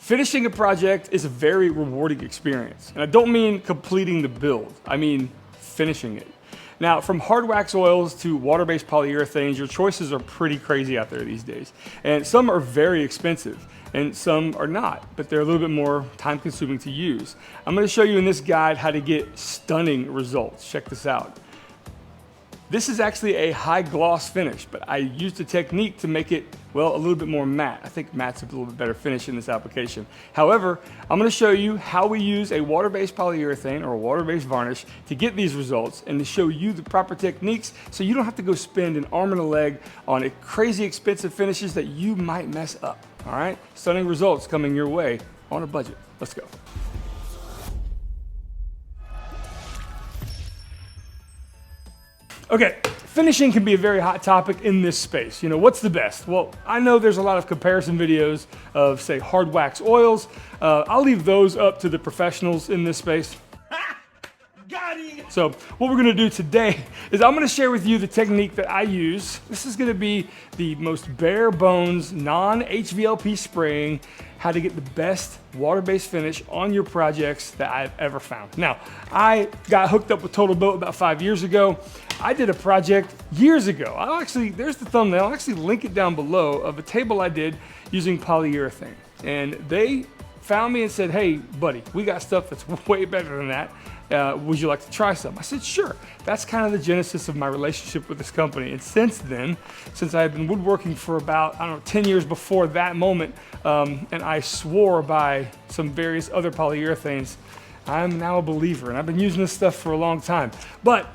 Finishing a project is a very rewarding experience. And I don't mean completing the build, I mean finishing it. Now, from hard wax oils to water-based polyurethanes, your choices are pretty crazy out there these days. And some are very expensive, and some are not, but they're a little bit more time-consuming to use. I'm gonna show you in this guide how to get stunning results. Check this out. This is actually a high gloss finish, but I used a technique to make it, well, a little bit more matte. I think matte's a little bit better finish in this application. However, I'm gonna show you how we use a water-based polyurethane or a water-based varnish to get these results and to show you the proper techniques so you don't have to go spend an arm and a leg on a crazy expensive finishes that you might mess up, all right? Stunning results coming your way on a budget. Let's go. Okay, finishing can be a very hot topic in this space. You know, what's the best? Well, I know there's a lot of comparison videos of, say, hard wax oils. I'll leave those up to the professionals in this space. So what we're gonna do today is I'm gonna share with you the technique that I use. This is gonna be the most bare bones, non-HVLP spraying, how to get the best water-based finish on your projects that I've ever found. Now, I got hooked up with Total Boat about 5 years ago. I did a project years ago. There's the thumbnail. I'll actually link it down below of a table I did using polyurethane. And they found me and said, hey, buddy, we got stuff that's way better than that. Would you like to try some? I said, sure. That's kind of the genesis of my relationship with this company. And since then, since I had been woodworking for about, 10 years before that moment, and I swore by some various other polyurethanes, I'm now a believer. And I've been using this stuff for a long time. But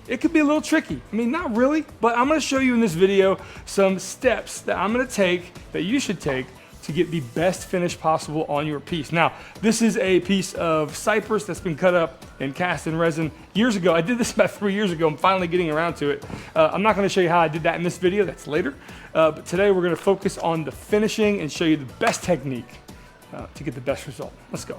it could be a little tricky. I mean, not really, but I'm gonna show you in this video some steps that I'm gonna take, that you should take, to get the best finish possible on your piece. Now, this is a piece of cypress that's been cut up and cast in resin years ago. I did this about 3 years ago. I'm finally getting around to it. I'm not gonna show you how I did that in this video, that's later. But today we're gonna focus on the finishing and show you the best technique to get the best result. Let's go.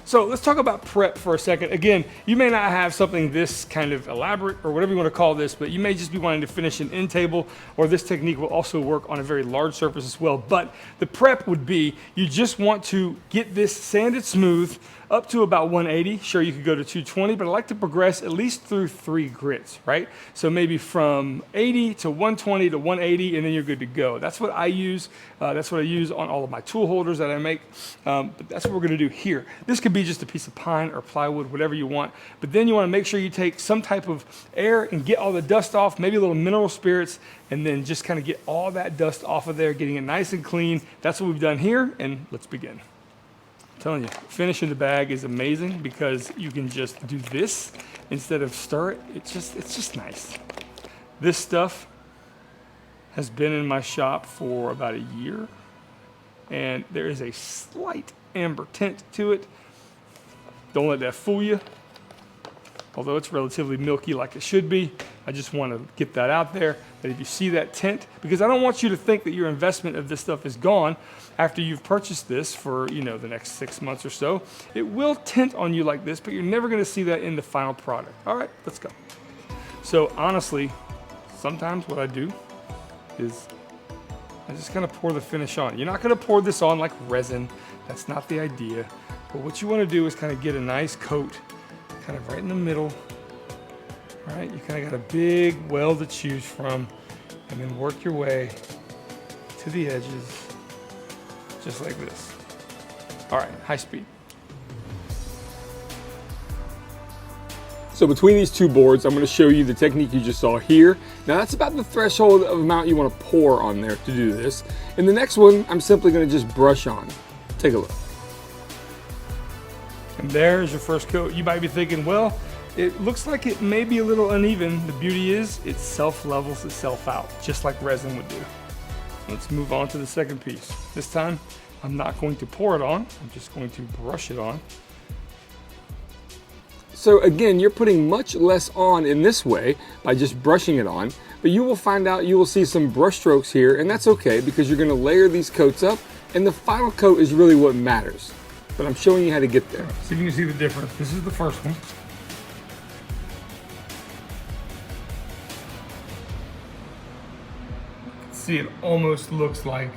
So let's talk about prep for a second. Again, you may not have something this kind of elaborate or whatever you want to call this, but you may just be wanting to finish an end table, or this technique will also work on a very large surface as well. But the prep would be, you just want to get this sanded smooth up to about 180. Sure, you could go to 220, but I like to progress at least through 3 grits, right? So maybe from 80 to 120 to 180, and then you're good to go. That's what I use. That's what I use on all of my tool holders that I make. But that's what we're gonna do here. This could be just a piece of pine or plywood, whatever you want. But then you wanna make sure you take some type of air and get all the dust off, maybe a little mineral spirits, and then just kind of get all that dust off of there, getting it nice and clean. That's what we've done here, and let's begin. I'm telling you, finishing the bag is amazing because you can just do this instead of stir it. It's just nice. This stuff has been in my shop for about a year, and there is a slight amber tint to it. Don't let that fool you. Although it's relatively milky like it should be, I just want to get that out there, that if you see that tint, because I don't want you to think that your investment of this stuff is gone after you've purchased this for, the next 6 months or so. It will tint on you like this, but you're never going to see that in the final product. All right, let's go. So honestly, sometimes what I do is I just kind of pour the finish on. You're not going to pour this on like resin. That's not the idea. But what you want to do is kind of get a nice coat kind of right in the middle. All right, you kind of got a big well to choose from, and then work your way to the edges, just like this. All right, high speed. So between these two boards, I'm going to show you the technique you just saw here. Now that's about the threshold of amount you want to pour on there to do this. In the next one, I'm simply going to just brush on. Take a look. And there's your first coat. You might be thinking, well, it looks like it may be a little uneven. The beauty is it self-levels itself out, just like resin would do. Let's move on to the second piece. This time, I'm not going to pour it on. I'm just going to brush it on. So again, you're putting much less on in this way by just brushing it on, but you will find out, you will see some brush strokes here, and that's okay because you're going to layer these coats up, and the final coat is really what matters. But I'm showing you how to get there. So you can see the difference. This is the first one. See, it almost looks like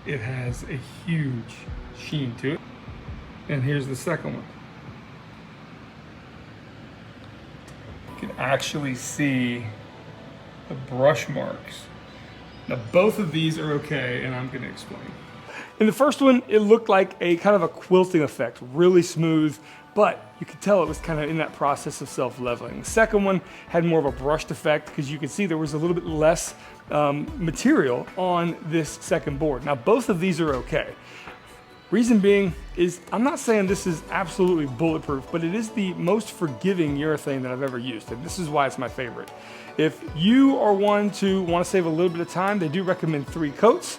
it has a huge sheen to it. And here's the second one. You can actually see the brush marks. Now both of these are okay, and I'm gonna explain. In the first one, it looked like a kind of a quilting effect, really smooth, but you could tell it was kind of in that process of self-leveling. The second one had more of a brushed effect because you could see there was a little bit less material on this second board. Now both of these are okay. Reason being is I'm not saying this is absolutely bulletproof, but it is the most forgiving urethane that I've ever used, and this is why it's my favorite. If you are one to want to save a little bit of time, they do recommend 3 coats.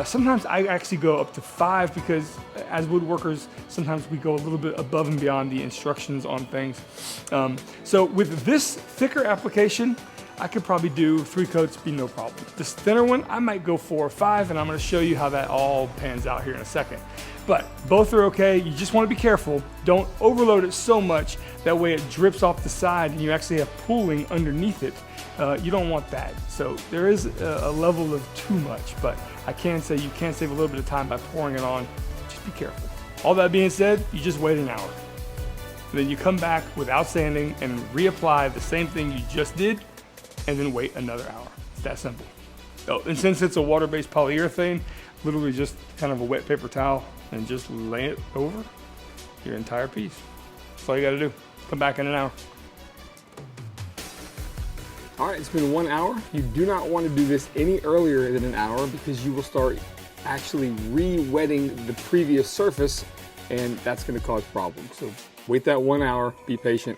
Sometimes I actually go up to 5 because as woodworkers, sometimes we go a little bit above and beyond the instructions on things. So with this thicker application, I could probably do 3 coats, be no problem. This thinner one, I might go 4 or 5, and I'm gonna show you how that all pans out here in a second. But both are okay, you just wanna be careful. Don't overload it so much, that way it drips off the side and you actually have pooling underneath it. You don't want that. So there is a level of too much, but I can say you can save a little bit of time by pouring it on. Just be careful. All that being said, you just wait an hour. And then you come back without sanding and reapply the same thing you just did, and then wait another hour. It's that simple. Oh, and since it's a water-based polyurethane, literally just kind of a wet paper towel and just lay it over your entire piece. That's all you gotta do. Come back in an hour. All right, it's been 1 hour. You do not want to do this any earlier than an hour because you will start actually re-wetting the previous surface, and that's going to cause problems. So wait that 1 hour, be patient.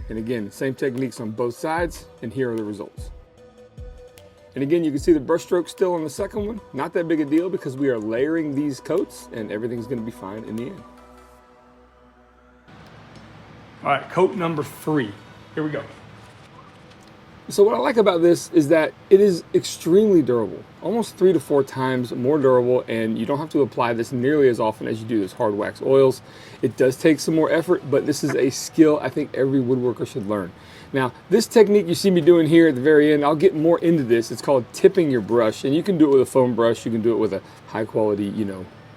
And again, same techniques on both sides, and here are the results. And again, you can see the brush stroke still on the second one. Not that big a deal because we are layering these coats and everything's going to be fine in the end. All right, coat number 3. Here we go. So what I like about this is that it is extremely durable, almost 3 to 4 times more durable, and you don't have to apply this nearly as often as you do those hard wax oils. It does take some more effort, but this is a skill I think every woodworker should learn. Now, this technique you see me doing here at the very end, I'll get more into this. It's called tipping your brush, and you can do it with a foam brush, you can do it with a high quality,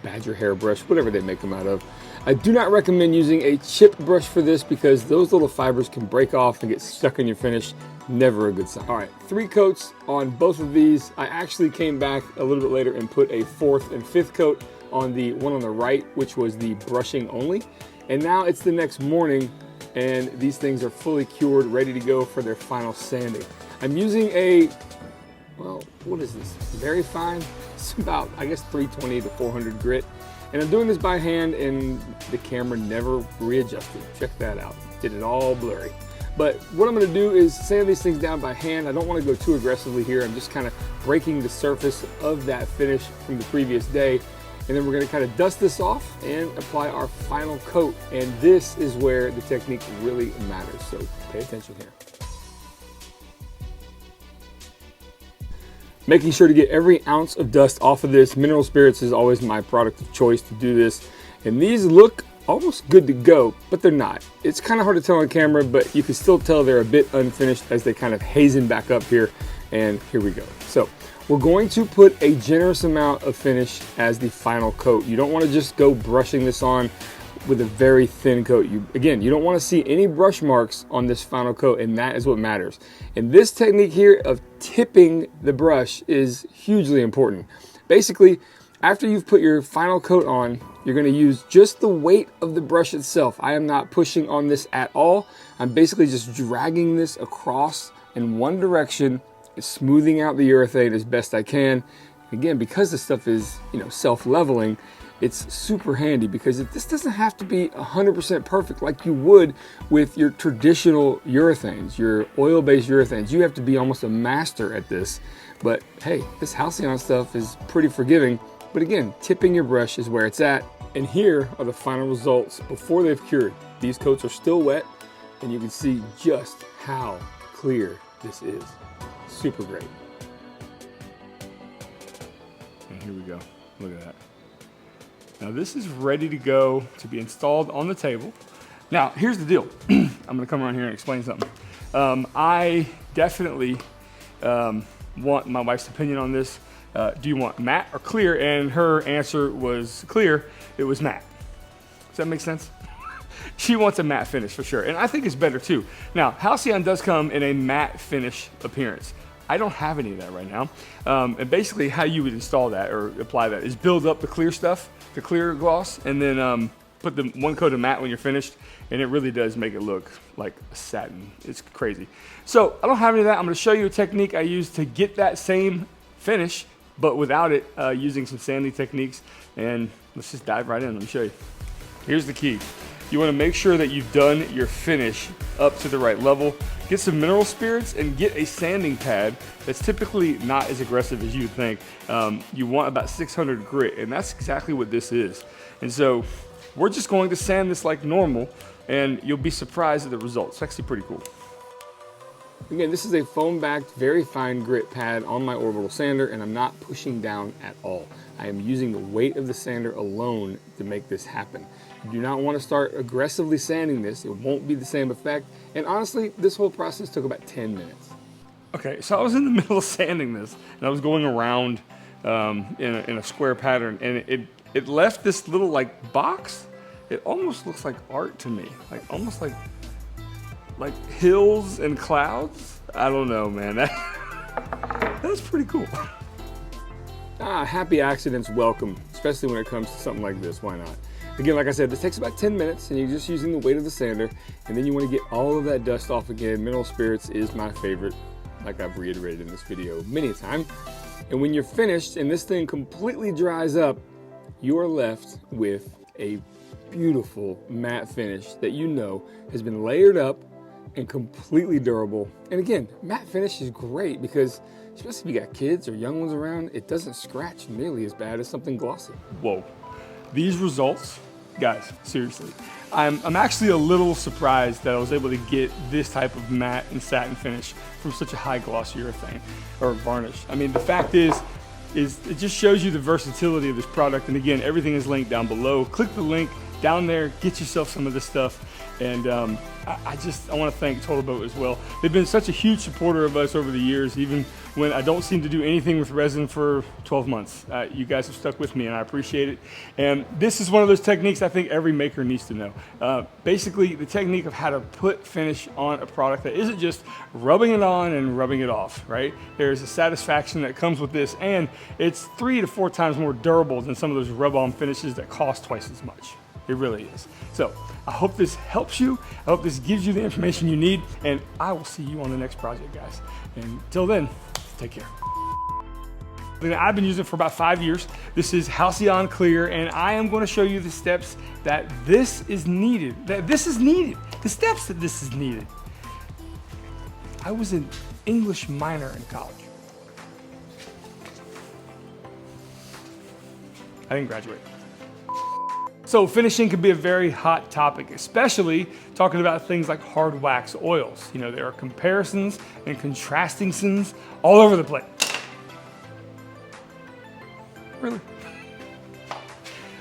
badger hair brush, whatever they make them out of. I do not recommend using a chip brush for this because those little fibers can break off and get stuck in your finish. Never a good sign. All right, 3 coats on both of these. I actually came back a little bit later and put a 4th and 5th coat on the one on the right, which was the brushing only. And now it's the next morning and these things are fully cured, ready to go for their final sanding. I'm using a, well, what is this? Very fine. It's about, I guess, 320 to 400 grit. And I'm doing this by hand and the camera never readjusted. Check that out. Did it all blurry. But what I'm going to do is sand these things down by hand. I don't want to go too aggressively here. I'm just kind of breaking the surface of that finish from the previous day. And then we're going to kind of dust this off and apply our final coat. And this is where the technique really matters. So pay attention here. Making sure to get every ounce of dust off of this. Mineral spirits is always my product of choice to do this. And these look almost good to go, but they're not. It's kind of hard to tell on camera, but you can still tell they're a bit unfinished as they kind of hazen back up here. And here we go. So we're going to put a generous amount of finish as the final coat. You don't want to just go brushing this on with a very thin coat. Again, you don't want to see any brush marks on this final coat, and that is what matters. And this technique here of tipping the brush is hugely important. Basically, after you've put your final coat on, you're going to use just the weight of the brush itself. I am not pushing on this at all. I'm basically just dragging this across in one direction, smoothing out the urethane as best I can. Again, because this stuff is, self-leveling, it's super handy because this doesn't have to be 100% perfect like you would with your traditional urethanes, your oil-based urethanes. You have to be almost a master at this. But hey, this Halcyon stuff is pretty forgiving. But again, tipping your brush is where it's at. And here are the final results before they've cured. These coats are still wet, and you can see just how clear this is. Super great. And here we go. Look at that. Now this is ready to go to be installed on the table. Now, here's the deal. I'm gonna come around here and explain something. I definitely want my wife's opinion on this. do you want matte or clear? And her answer was clear. It was matte. Does that make sense? She wants a matte finish for sure, and I think it's better too. Now, Halcyon does come in a matte finish appearance. I don't have any of that right now. And basically how you would install that or apply that is build up the clear stuff, the clear gloss, and then put the one coat of matte when you're finished, and it really does make it look like a satin. It's crazy. So I don't have any of that. I'm gonna show you a technique I use to get that same finish, but without it, using some sanding techniques. And let's just dive right in. Let me show you. Here's the key. You want to make sure that you've done your finish up to the right level. Get some mineral spirits and get a sanding pad that's typically not as aggressive as you would think. You want about 600 grit, and that's exactly what this is. And so we're just going to sand this like normal, and you'll be surprised at the results. It's actually pretty cool. Again, this is a foam-backed, very fine grit pad on my orbital sander, and I'm not pushing down at all. I am using the weight of the sander alone to make this happen. You do not want to start aggressively sanding this. It won't be the same effect. And honestly, this whole process took about 10 minutes. Okay, so I was in the middle of sanding this, and I was going around in a square pattern, and it left this little like box. It almost looks like art to me, like almost like hills and clouds. I don't know, man. That's pretty cool. Happy accidents welcome, especially when it comes to something like this. Why not? Again, like I said, this takes about 10 minutes, and you're just using the weight of the sander, and then you want to get all of that dust off again. Mineral spirits is my favorite, like I've reiterated in this video many a time. And when you're finished and this thing completely dries up, you are left with a beautiful matte finish that you know has been layered up and completely durable. And again, matte finish is great because especially if you got kids or young ones around, it doesn't scratch nearly as bad as something glossy. Whoa. These results, guys, seriously, I'm actually a little surprised that I was able to get this type of matte and satin finish from such a high gloss urethane or varnish. I mean, the fact is it just shows you the versatility of this product. And again, everything is linked down below. Click the link down there, get yourself some of this stuff. And I want to thank Total Boat as well. They've been such a huge supporter of us over the years, even when I don't seem to do anything with resin for 12 months. You guys have stuck with me, and I appreciate it. And this is one of those techniques I think every maker needs to know. Basically, the technique of how to put finish on a product that isn't just rubbing it on and rubbing it off, right? There's a satisfaction that comes with this, and it's 3 to 4 times more durable than some of those rub-on finishes that cost twice as much. It really is. So I hope this helps you. I hope this gives you the information you need, and I will see you on the next project, guys. And until then, take care. I've been using it for about 5 years. This is Halcyon Clear, and I am going to show you the steps that this is needed. The steps that this is needed. I was an English minor in college. I didn't graduate. So finishing can be a very hot topic, especially talking about things like hard wax oils. You know, there are comparisons and contrastings all over the place. Really?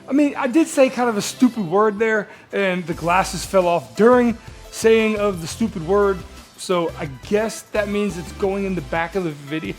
I mean, I did say kind of a stupid word there, and the glasses fell off during saying of the stupid word. So I guess that means it's going in the back of the video.